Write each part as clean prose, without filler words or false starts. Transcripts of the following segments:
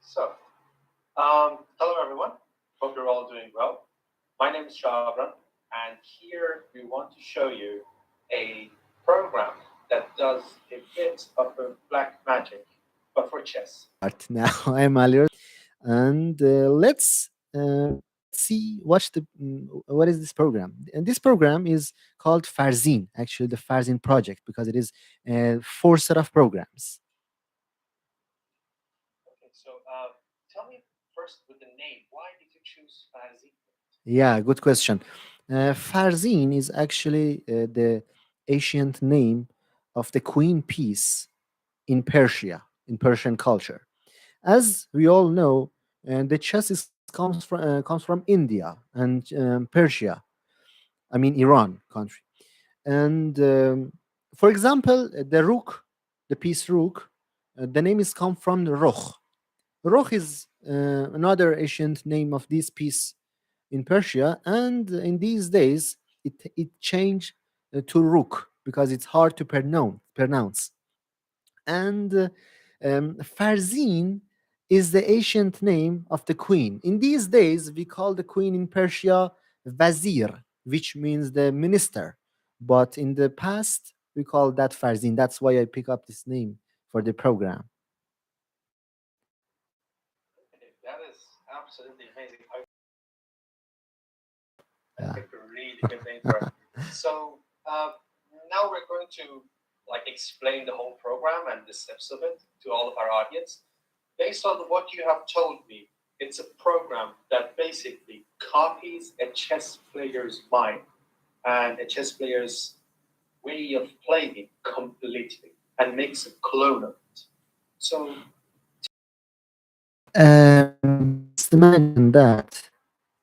So, hello everyone. Hope you're all doing well. My name is Shabran, and here we want to show you a program that does a bit of a black magic, but for chess. Start now. I'm Alier, and let's see what is this program. And this program is called FARZIN, actually the FARZIN project, because it is four set of programs. Okay, so tell me first with the name, why did you choose Fazi? Yeah, good question. Farzin is actually the ancient name of the queen piece in Persia, in Persian culture. As we all know, the comes from India and Persia. I mean Iran country. And for example, the rook, the piece rook, the name is come from the roch. Roch is another ancient name of this piece in Persia, and in these days it changed to rook because it's hard to pronounce. And Farzin is the ancient name of the queen. In these days, we call the queen in Persia Vazir, which means the minister. But in the past, we call that Farzin. That's why I pick up this name for the program. Okay, that is absolutely amazing. I Yeah. picked a really good name for it. So now we're going to explain the whole program and the steps of it to all of our audience. Based on what you have told me, it's a program that basically copies a chess player's mind and a chess player's way of playing completely and makes a clone of it. So, Just imagine that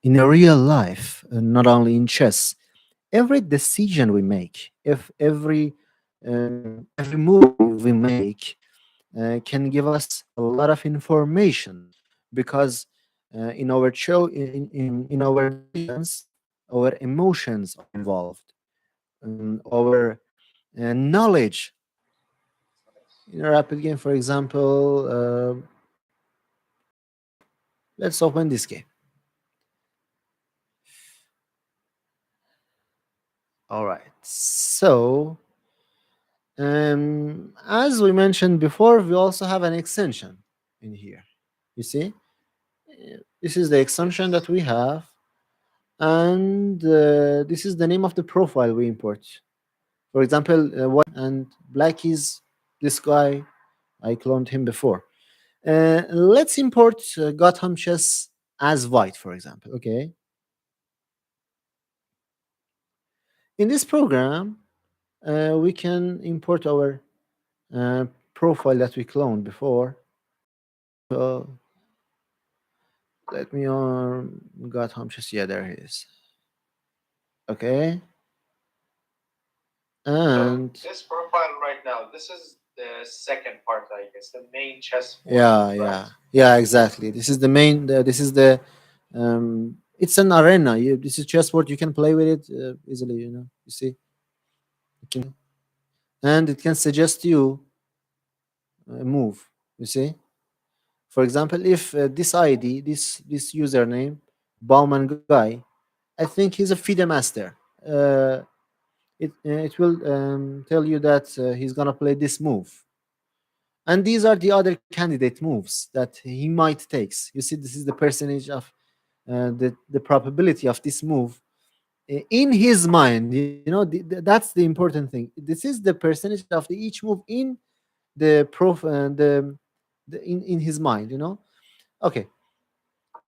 in a real life, not only in chess, every decision we make, if every move we make, can give us a lot of information because in our in our decisions, our emotions are involved, our knowledge. In a rapid game, for example, let's open this game. All right. So, as we mentioned before, we also have an extension in here. You see, this is the extension yes. that we have, and this is the name of the profile we import. For example, white and black is this guy. I cloned him before. Let's import Gotham Chess as white, for example. Okay. In this program, we can import our uh, profile that we cloned before. So let me on Gotham Chess. Yeah, there he is. Okay. So And this profile right now, this is the second part, I guess, the main chessboard, yeah, correct? yeah, exactly. This is the main. This is the. It's an arena. This is chessboard. You can play with it easily. You see, you can, and it can suggest you a move. You see, for example, if this ID, this username, Bauman guy, I think he's a FIDE master. Uh, it will tell you that he's gonna play this move, and these are the other candidate moves that he might takes. You see, this is the percentage of the probability of this move in his mind. That's the important thing. This is the percentage of each move in in his mind. Okay, I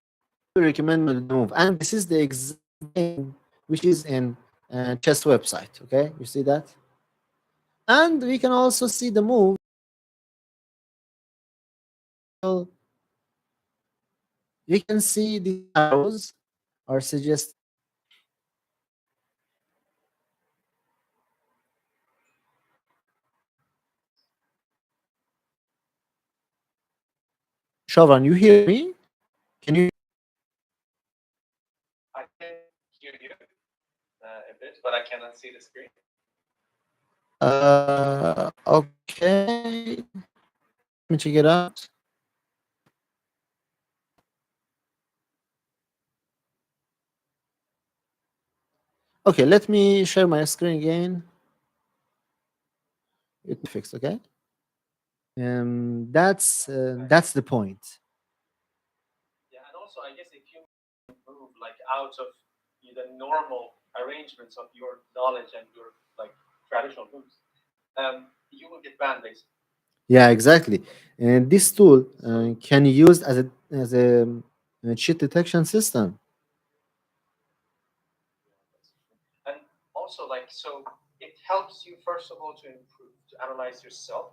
will recommend the move, and this is the exact game which is in chess website. Okay, you see that, and we can also see the move. Well, you can see these arrows are suggest. Shovan, you hear me? Can you? I can hear you a bit, but I cannot see the screen. Okay. Let me check it out. Okay, let me share my screen again. It fixed. Okay. Okay. That's the point. Yeah, and also I guess if you move like out of the normal arrangements of your knowledge and your like traditional moves, you will get banned basically. Yeah, exactly. And this tool So can be used as a cheat detection system. yeah, that's true. And also like so it helps you first of all to improve, to analyze yourself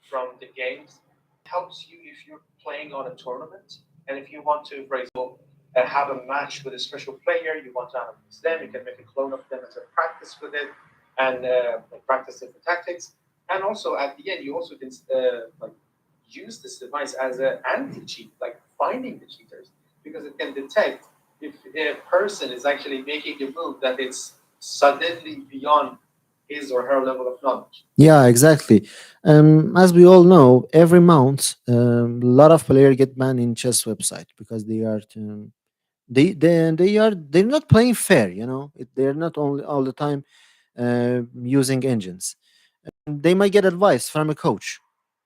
from the games. It helps you if you're playing on a tournament and if you want to, for example, have a match with a special player, you want to analyze them, you can make a clone of them as a practice with it and practice different tactics. And also at the end, you also can like use this device as an anti-cheat, like finding the cheaters, because it can detect if a person is actually making a move that is suddenly beyond his or her level of knowledge. Yeah, exactly. As we all know, every month, a lot of players get banned in chess website because they're not playing fair. They're not only all the time using engines. They might get advice from a coach.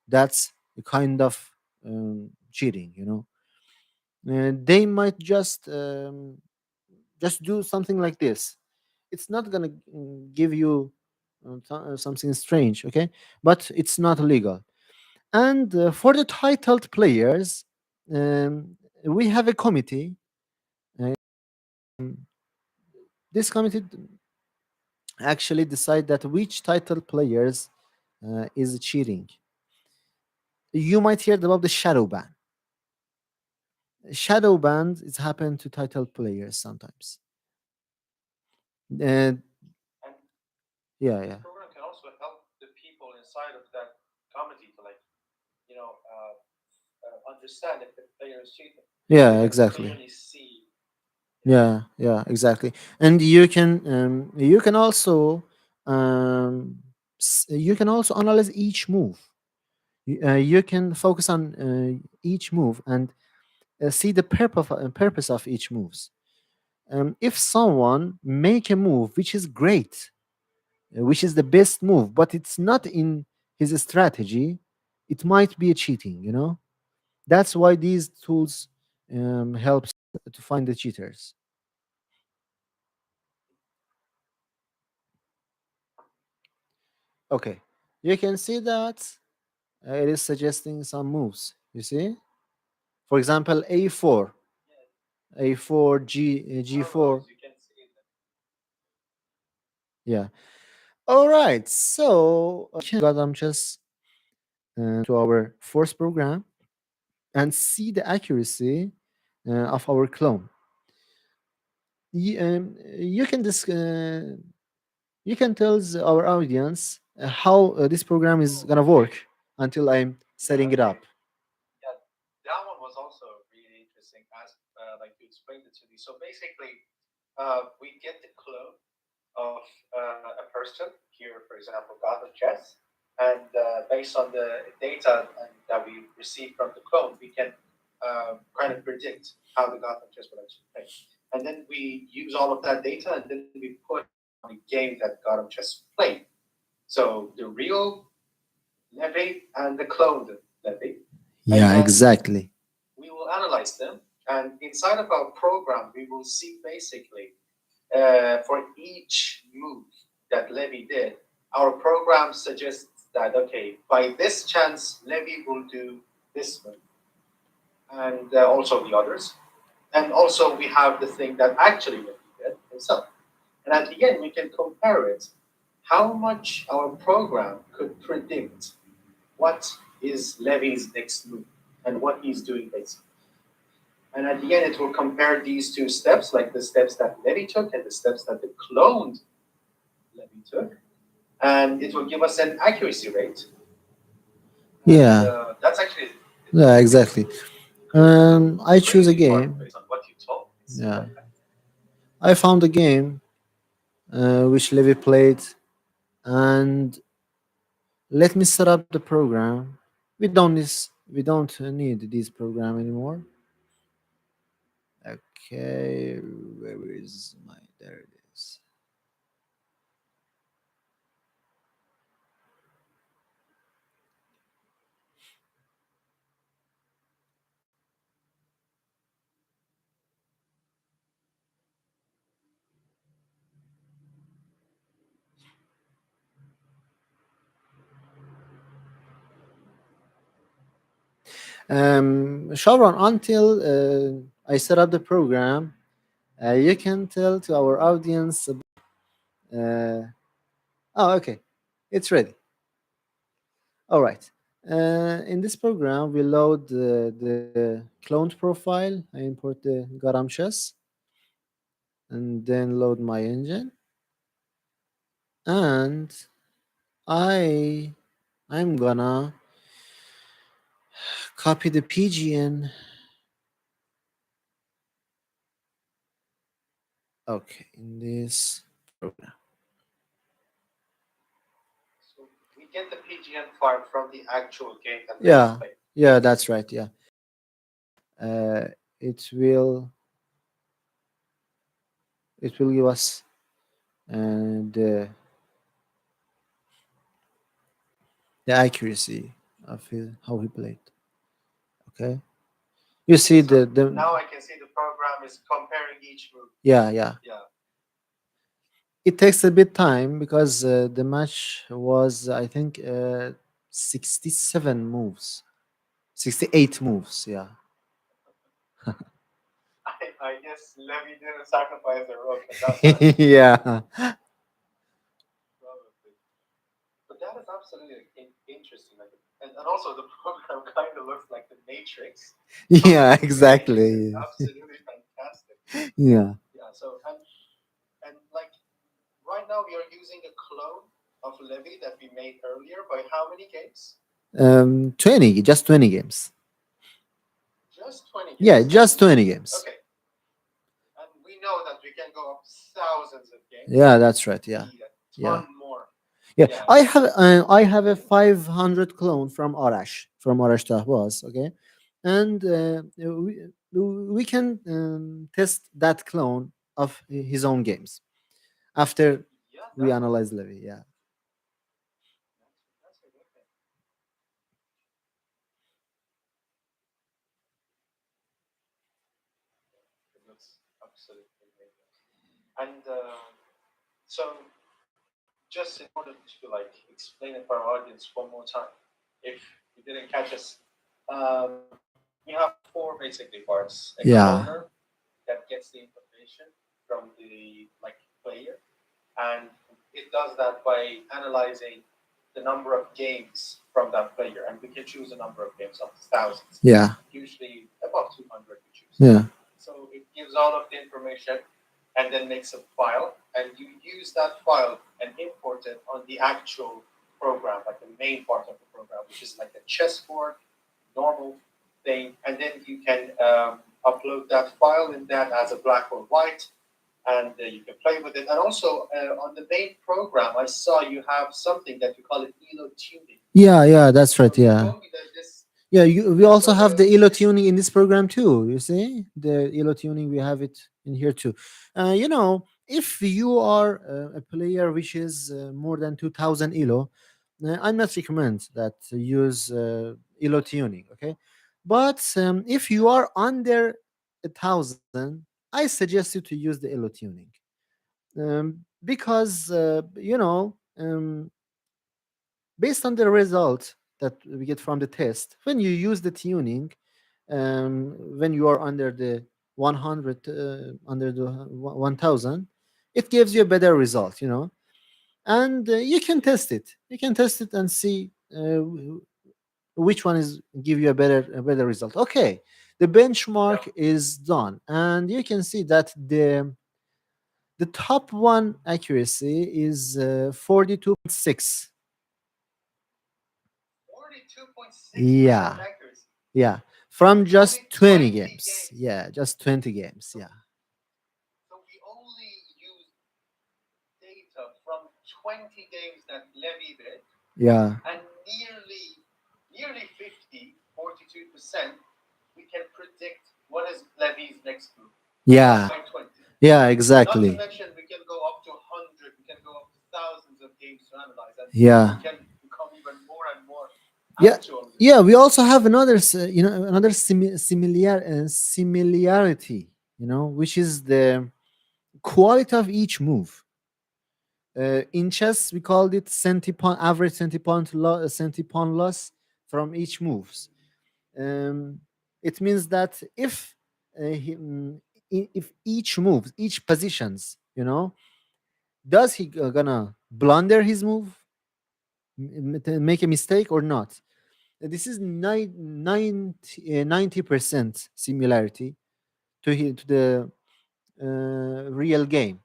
That's a kind of cheating. They might just do something like this. It's not gonna give you something strange, okay? But it's not illegal. And for the titled players, we have a committee. Um, this committee actually decide that which titled players is cheating. You might hear about the shadow ban. Shadow bans is happen to titled players sometimes. And And yeah, this yeah, program can also help the people inside of that committee to like, understand if the player is cheating. They yeah, can exactly. clearly see. Yeah. Yeah, yeah, exactly. And you can also you can also analyze each move. You can focus on each move and see the purpose of each moves. If someone make a move which is great, which is the best move, but it's not in his strategy, it might be a cheating. That's why these tools helps to find the cheaters. Okay, you can see that it is suggesting some moves. You see, for example, a4, Yeah. a4, One of those g4. you can see that. Yeah. All right. So got just to our first program and see the accuracy of our clone. You can you can tell our audience how this program is Oh, gonna work okay. until I'm Yeah, setting it up. okay. Yeah, that one was also really interesting as like you explained it to me. So basically, we get the clone of a person here, for example, God of Chess, and based on the data that we receive from the clone, we can kind of predict how the God of Chess will actually play. And then we use all of that data, and then we put on the game that God of Chess played. So the real Levy and the cloned Levy, and Yeah, then exactly. we will analyze them. And inside of our program, we will see basically for each move that Levy did, our program suggests that, okay, by this chance, Levy will do this move, and also the others. And also, we have the thing that actually Levy did himself. And at the end, we can compare it how much our program could predict what is Levy's next move and what he's doing basically. And at the end, it will compare these two steps, like the steps that Levy took and the steps that the cloned Levy took, and it will give us an accuracy rate. And Yeah, that's actually yeah, really exactly. good, I choose a crazy part game. based on what you told me. It seemed Yeah, like that. I found a game which Levi played, and let me set up the program. We don't need this program anymore. Okay, where is my? There it is. Shavron, until I set up the program, you can tell to our audience. Oh, okay, it's ready. All right. In this program, we load the cloned profile. I import the Garam chess and then load my engine. And I I'm gonna copy the PGN. Okay, in this program. So we get the PGN file from the actual game that Levi Yeah, played. yeah, that's right. Yeah, uh, it will it will give us the accuracy of how he played. Okay, you see So the now I can see the program is comparing each move. yeah, yeah. Yeah. It takes a bit time because the match was I think 67 moves, 68 moves. Yeah, I guess Levi didn't sacrifice the rook in that match. yeah, Probably. But that is absolutely interesting. Like, and also the program kind of looks like the Matrix of yeah, gaming, which is exactly. absolutely fantastic. Yeah, Yeah. So and like right now we are using a clone of Levi that we made earlier by how many games? 20, just 20 games. Just 20 Yeah, games. just 20 games. Okay, and we know that we can go up thousands of games Yeah, and that's right. Yeah, be a yeah, ton more. yeah. Yeah. I have a 500 clone from Arash Tahbaz. Okay, and we can test that clone of his own games after Yeah, we definitely. analyze Levy. Yeah, That's a good thing. It looks absolutely amazing. And so, just in order to like explain it for our audience one more time, if you didn't catch us, we have four basically parts: a cloner yeah, that gets the information from the like player, and it does that by analyzing the number of games from that player, and we can choose a number of games up to thousands. yeah, Usually above 200 we choose. yeah, So it gives all of the information and then makes a file, and you use that file and import it on the actual program, like the main part of the program, which is like a chessboard, normal thing, and then you can upload that file in that as a black or white, and you can play with it. And also on the main program, I saw you have something that you call it ELO tuning. yeah. That's So right. you Yeah. told me that this, Yeah, we yeah. also So have the ELO this, tuning in this program too. You see, the ELO tuning we have it in here too. If you are a player which is more than 2,000 ELO, I'm not recommend that to use ELO tuning. Okay, but if you yeah, are under 1,000, I suggest you to use the ELO tuning because based on the result that we get from the test, when you use the tuning, when you are under the 100, under the 1,000, it gives you a better result, and you can test it. You can test it and see which one is give you a better result. Okay, the yeah, benchmark is done, and you can see that the top one accuracy is 42.6. 42.6% Yeah, accuracy yeah. From with only just 20 20 games. games. Yeah, just 20 games. So, Yeah. so we only use data from 20 games that Levy did, Yeah. and nearly 50, 42%, we can predict what is Levy's next move just Yeah. by 20. Yeah, Not to exactly. mention, we can go up to 100, we can go up to thousands of games to analyze, and we Yeah. can become even more and more Yeah. actual with Yeah, it. we also have another another similarity, which is the quality of each move. In chess, we called it average centipond loss from each moves. Um, it means that if if each moves, each positions, does he gonna blunder his move, make a mistake or not? This is 90% similarity to the real game.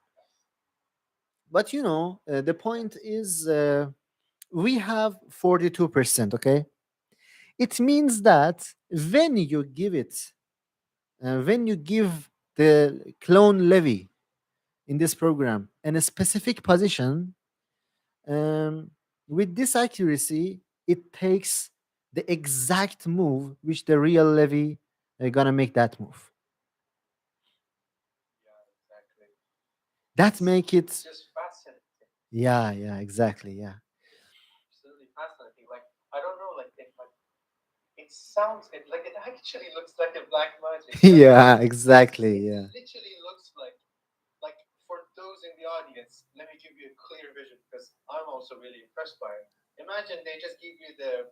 But the point is, we have 42%. Okay, it means that when you give the clone levy in this program in a specific position, um, with this accuracy, it takes the exact move which the real levy gonna make that move. Yeah, exactly. That It's make it. just fascinating. Yeah, exactly, yeah. Absolutely fascinating. Like I don't know, like it sounds like it actually looks like a black magic. Yeah, It exactly, it yeah. literally looks like for those in the audience, let me give you a clear vision because I'm also really impressed by it. Imagine they just give you the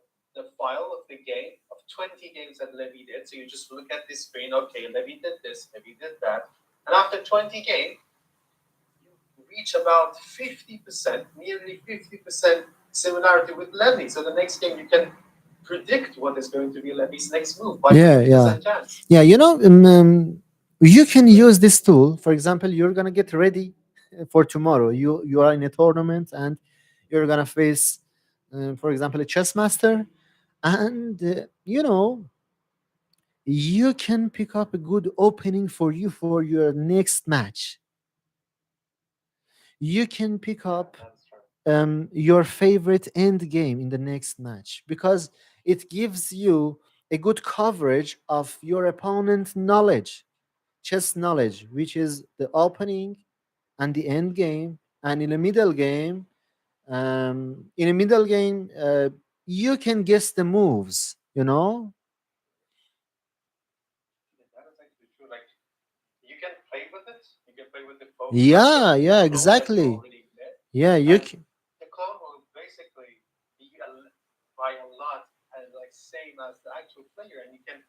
file of the game of 20 games that Levy did. So you just look at this screen, okay, Levy did this, Levy did that. And after 20 games, you reach about 50%, nearly 50% similarity with Levy. So the next game you can predict what is going to be Levy's next move by Yeah, yeah. 50% chance. Yeah, you can use this tool. For example, you're gonna get ready for tomorrow. You are in a tournament and you're gonna face, for example, a chess master, and you can pick up a good opening for you for your next match. You can pick Yeah, up that's true. your favorite end game in the next match because it gives you a good coverage of your opponent knowledge, chess knowledge, which is the opening and the end game. And in a middle game, you can guess the moves. Yeah, that is actually true. Like you can play with it. You can play with the Yeah, master yeah, clone that you exactly. already did, Yeah, you and can. the clone will basically be by a lot and like same as the actual player, and you can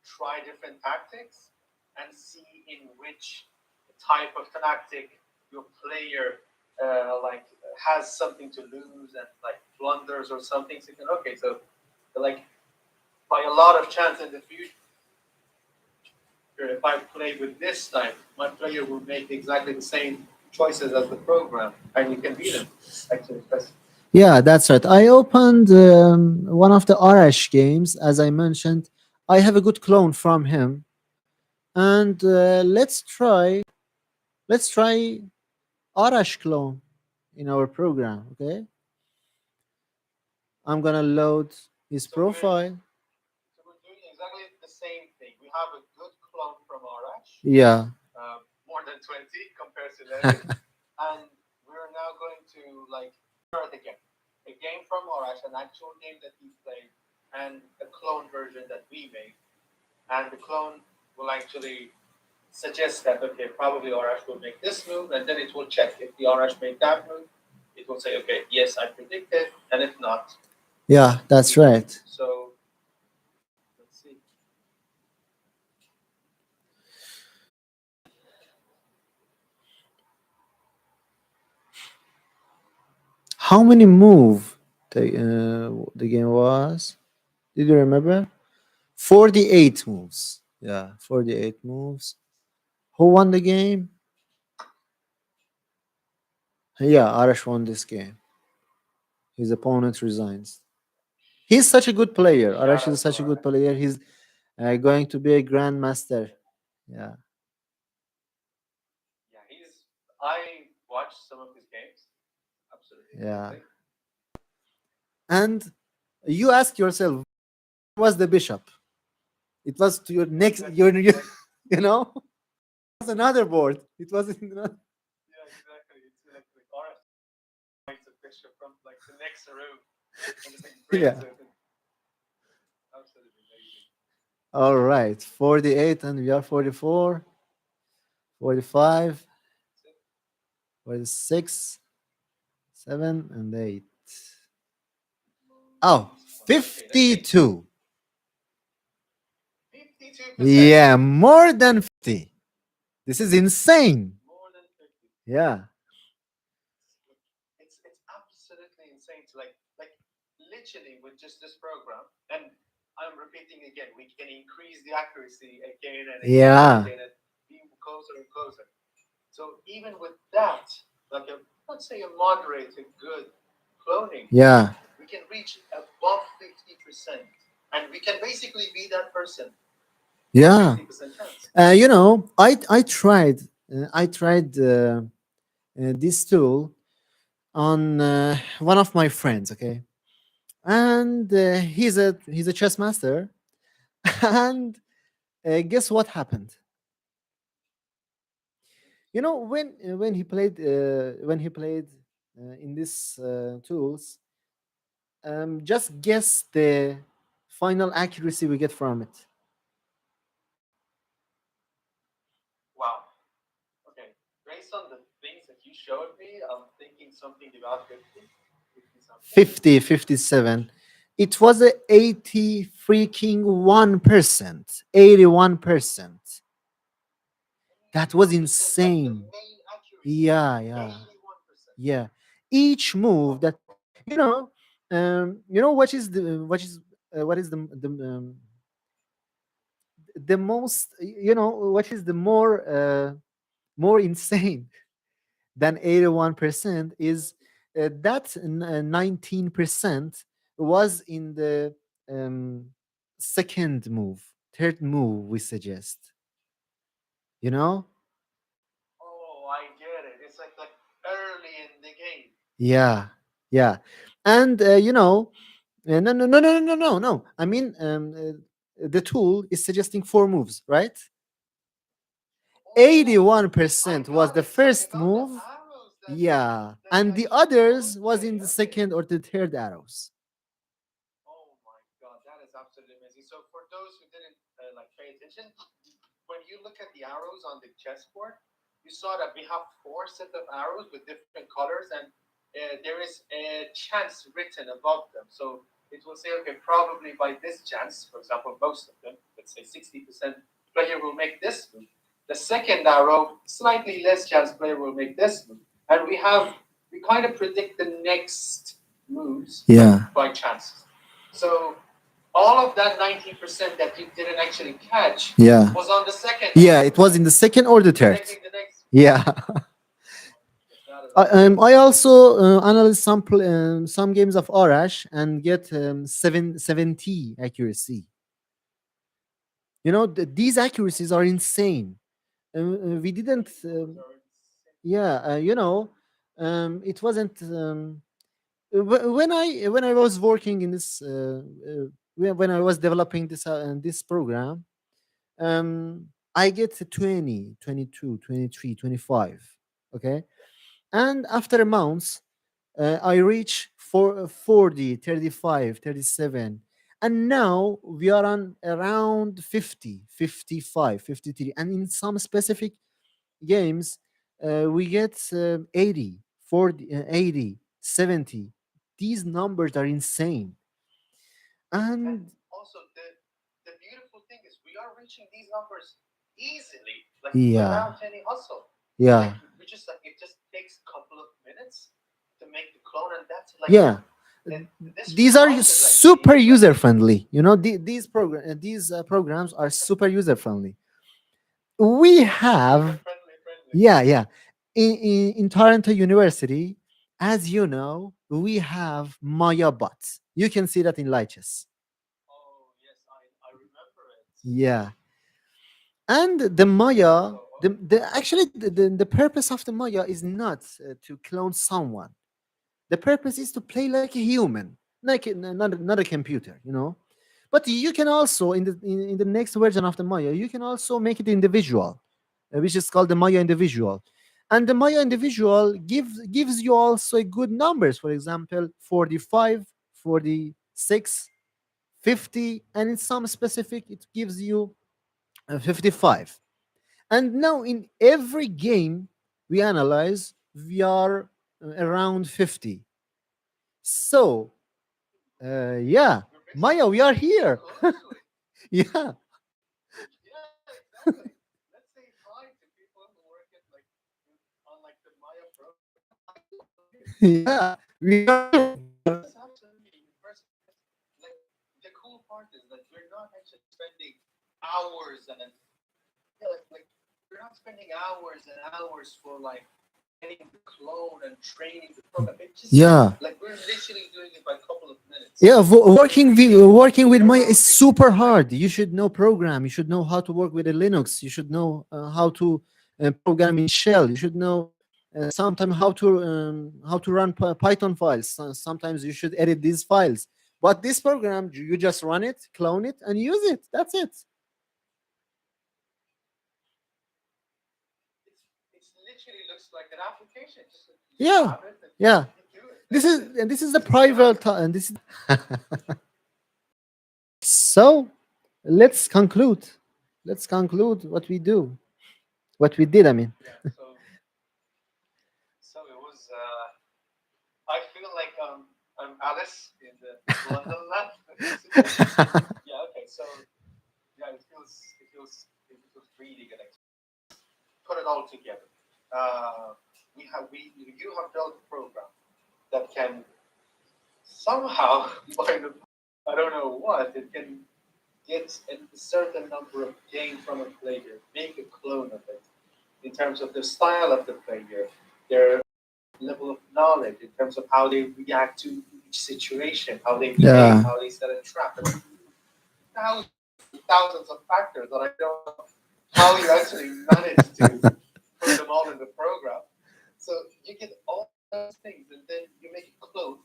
try different tactics and see in which type of tactic your player like has something to lose and like blunders or something. So you can okay, so like by a lot of chance in the future if I play with this type, my player will make exactly the same choices as the program, and you can beat him. Actually, that's Yeah, that's right. I opened one of the Arash games, as I mentioned. I have a good clone from him, and let's try Arash clone in our program. Okay, I'm gonna load his so profile. we're doing exactly the same thing. We have a good clone from Arash, Yeah, more than 20 compared to Levy, and we're now going to like start again. A game from Arash, an actual game that he played, and a clone version that we made. And the clone will actually suggest that okay, probably Arash will make this move, and then it will check if the Arash made that move. It will say, okay, yes, I predicted, and if not, yeah, that's we won't. right. So let's see. How many move the game was? Did you remember? 48 moves. Yeah, 48 moves. Who won the game? Yeah, Arash won this game. His opponent resigns. He's such a good player. Shout Arash is out to such a good Arash. player. He's going to be a grandmaster. Yeah, Yeah, he's. I watched some of his games. Absolutely yeah. amazing. And you ask yourself, where was the bishop? It was to your next, Exactly. you know, it was another board. It was in another. Yeah, exactly. It's like Arash finds a bishop from like the next room and just like brings Yeah. it. And absolutely amazing. All right. 48 and we are 44, 45, That's it. 46, 7, and 8. Oh, This one. Okay, the eight. 52. 52%. Yeah, more than 50. This is insane. More than 50. Yeah. It's absolutely insane to like literally with just this program. And I'm repeating again, we can increase the accuracy again and again and Yeah. again and be closer and closer. So even with that, like a let's say a moderated good cloning, Yeah. we can reach above 50%, and we can basically be that person with Yeah. 50% chance. I tried this tool on one of my friends. Okay, and he's a chess master, and guess what happened? When he played in these tools, just guess the final accuracy we get from it. Wow. Okay. Based on the things that you showed me, I'm thinking something about 50, 50 something. 50, 57. It was a 80 freaking 1%. 81%. That was 81%, like the insane. main accuracy. Yeah, yeah, 81%. yeah. Each move Wow. that what is the most, what is the more insane than 81% is that 19% was in the um, second move, third move we suggest. You know? Oh, I get it. It's like early in the game. Yeah, yeah. And no, no, no, no, no, no, no. I mean, the tool is suggesting four moves, right? Oh, I 81% was got the it. So it's first about the move. arrows Yeah. that And the catch you. others was Okay, in the okay. second or the third arrows. Oh my God, that is absolutely amazing. So for those who didn't like pay attention, when you look at the arrows on the chessboard, you saw that we have four set of arrows with different colors, and there is a chance written above them. So it will say, okay, probably by this chance, for example, most of them, let's say 60% player will make this move. The second arrow, slightly less chance player will make this move. And we kind of predict the next moves Yeah. by chance. So all of that 90% that you didn't actually catch Yeah. was on the second Yeah, arrow, it was in the second or the third. predicting the next. Yeah. That is I absolutely also analyzed some games of Arash and get 70 accuracy. These accuracies are insane. We didn't. these numbers are insane. Yeah, it wasn't. When I was working in this, when I was developing this program, I get to 20, 22, 23, 25. Okay, and after a month, I reach 40, 35, 37. And now we are on around 50, 55, 53. And in some specific games, we get 80, 40, 80, 70. These numbers are insane. And And also the beautiful thing is we are reaching these numbers easily, like yeah, without any hustle. yeah, Like we just like it just takes a couple of minutes to make the clone, and that's like yeah. and this These are reminded like super me like user friendly. These programs are super user friendly. We user have, friendly. yeah, yeah. In Toronto University, as you know, we have Maya bots. You can see that in Lichess. Oh yes, I remember it. Yeah. And the Maya, So the actually the purpose of the Maya is not to clone someone. The purpose is to play like a human, like not a computer. But you can also in the next version of the Maya, you can also make it individual, which is called the Maya individual. And the Maya individual gives you also good numbers. For example, 45, 46, 50, and in some specific, it gives you 55. And now in every game we analyze, we are around 50. So, yeah, we're Maya, basically we are moving here. closely. Yeah, exactly. Let's say hi to people who work at like on like the Maya program. Hi to all of you. Yeah, we are real. Yes, absolutely. In person, because like the cool part is that we're not actually spending hours and yeah, like we're not spending hours and hours for like getting the clone and training the program. It just Yeah. like we're literally doing it by a couple of minutes. Yeah, So working with there are Maya no is big super like hard. You should know program. You should know how to work with a Linux. You should know how to program in shell. You should know sometimes how to run Python files. Sometimes you should edit these files. But this program, you just run it, clone it, and use it. That's it. it's literally looks like an application. Just you Yeah, have it and yeah. you do it. That's it. This is the It's done. private and this is so. Let's conclude. Let's conclude what we do, what we did. I mean. Yeah. So it was. I feel like I'm Alice in the Wonderland, basically. Yeah. Okay. So yeah, it feels really good. Actually. Put it all together. Uh, we you have built a program that can somehow by the I don't know what it can get a certain number of gain from a player, make a clone of it in terms of the style of the player, their level of knowledge, in terms of how they react to each situation, how they behave, Yeah. how they set a trap, and thousands of factors that I don't know how you actually manage to put them all in the program. So you get all those things, and then you make a clone,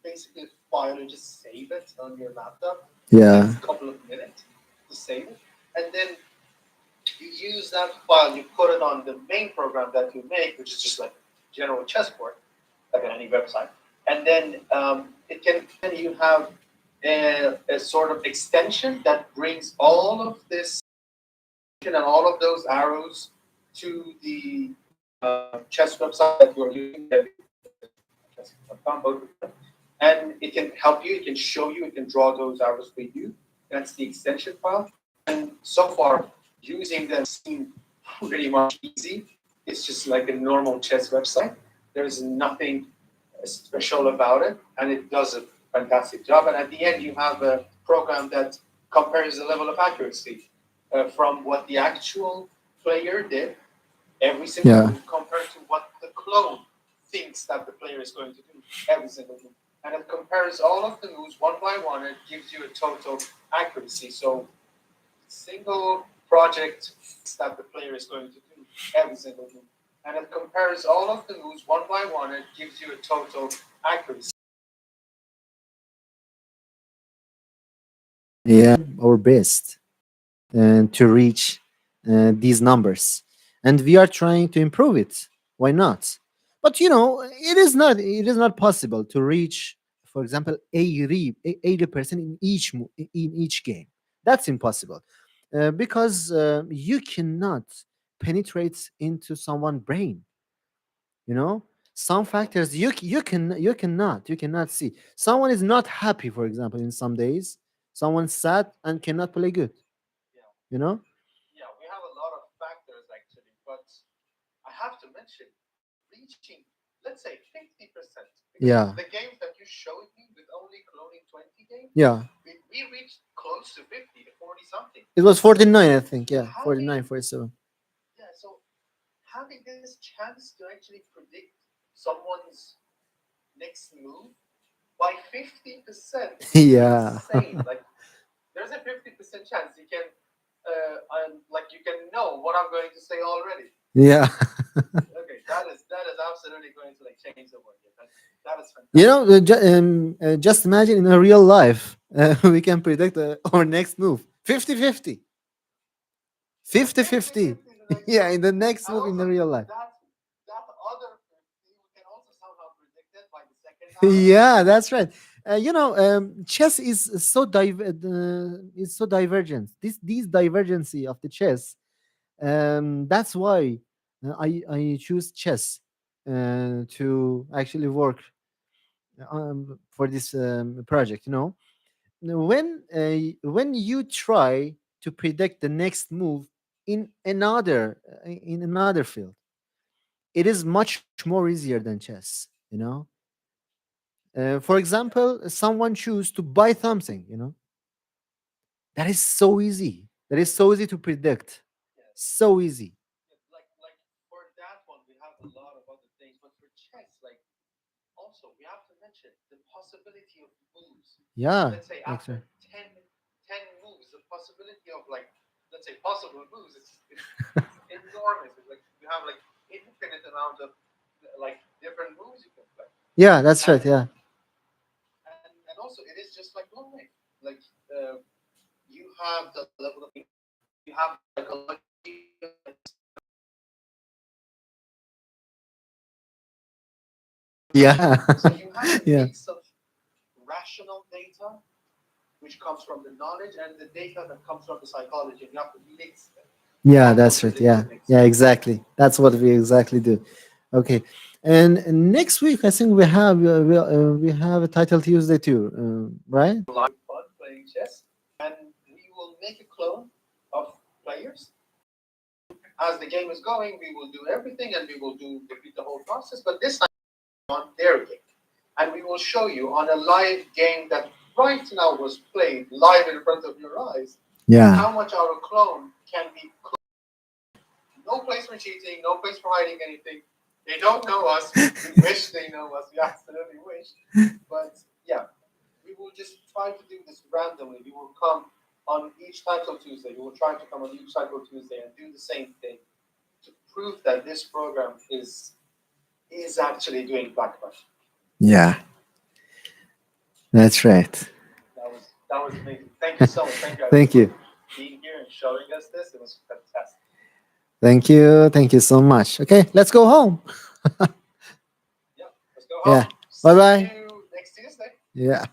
basically a file, and just save it on your laptop. It Yeah. takes a couple of minutes to save it, and then you use that file, you put it on the main program that you make, which is just like general chessboard, like on any website, and then it can then you have a sort of extension that brings all of this and all of those arrows to the chess website that you are using, chess.com, both of them. And it can help you, it can show you, it can draw those arrows for you. That's the extension file. And so far, using them seemed pretty much easy. It's just like a normal chess website. There's nothing special about it, and it does a fantastic job. And at the end, you have a program that compares the level of accuracy from what the actual player did every single Yeah. move compared to what the clone thinks that the player is going to do every single move. And it compares all of the moves one by one and it gives you a total accuracy. So single project that the player is going to do every single move. And it compares all of the moves one by one and it gives you a total accuracy. Yeah. Our best to reach these numbers, and we are trying to improve it. Why not? But it is not. It is not possible to reach, for example, 80% in each game. That's impossible because you cannot penetrate into someone's brain. you know some factors you cannot see. Someone is not happy, for example, in some days. Someone's sad and cannot play good. Yeah, you know yeah, we have a lot of factors actually, but I have to mention reaching, let's say 50%, because Yeah. the games that you showed me with only cloning 20 games, Yeah. we reached close to 50 to 40 something. It was 49, I think. So Yeah, 49, having 47. yeah, so having this chance to actually predict someone's next move by 50% is Yeah. insane. Like there's a 50% chance you can like you can know what I'm going to say already. Yeah. Okay, that is absolutely going to like change the world. Yeah, that is You fantastic. know, just imagine in a real life, we can predict our next move 50-50. Yeah, 50-50. 50-50 the next Yeah, move. in the next And move in the also real life. that other 50 we can also somehow predict it by the second arrow. Yeah, that's right. Chess is so divergent. These divergency of the chess. That's why I choose chess to actually work for this project. When you try to predict the next move, in another field, it is much more easier than chess. For example, someone choose to buy something. That is so easy. That is so easy to predict. Yes. So easy. Like for that one, we have a lot of other things, but for chess, like also we have to mention the possibility of moves. Yeah. Let's say Exactly. after 10 moves, the possibility of like, let's say possible moves, it's enormous. It's like you have like infinite amount of like different moves you can play. Yeah, that's right. And Yeah. and also it is just like life. Like you have the level of thinking, you have the psychology of like this Yeah. so you have a Yeah. mix of rational data which comes from the knowledge and the data that comes from the psychology and you have to mix them. Yeah, That's what that's right. Yeah. physics makes Yeah, it. exactly. That's what we exactly do. Okay. And next week, I think we have a title Tuesday too, right? Live fun playing chess and we will make a clone of players. As the game is going, we will do everything and we will do repeat the whole process, but this time on their game. And we will show you on a live game that right now was played live in front of your eyes Yeah. how much our clone can be. No place for cheating, no place for hiding anything. They don't know us. We wish they know us. We absolutely wish. But yeah, we will just try to do this randomly. We will come on each Title Tuesday. We will try to come on each Title Tuesday and do the same thing to prove that this program is actually doing black magic. Yeah, that's right. That was amazing. Thank you so much. Thank you, Adil, Thank for you. being here and showing us this. It was fantastic. Thank you. Thank you so much. Okay, let's go home. Yeah, let's go Yeah. home. Bye See bye. you next Tuesday. Yeah.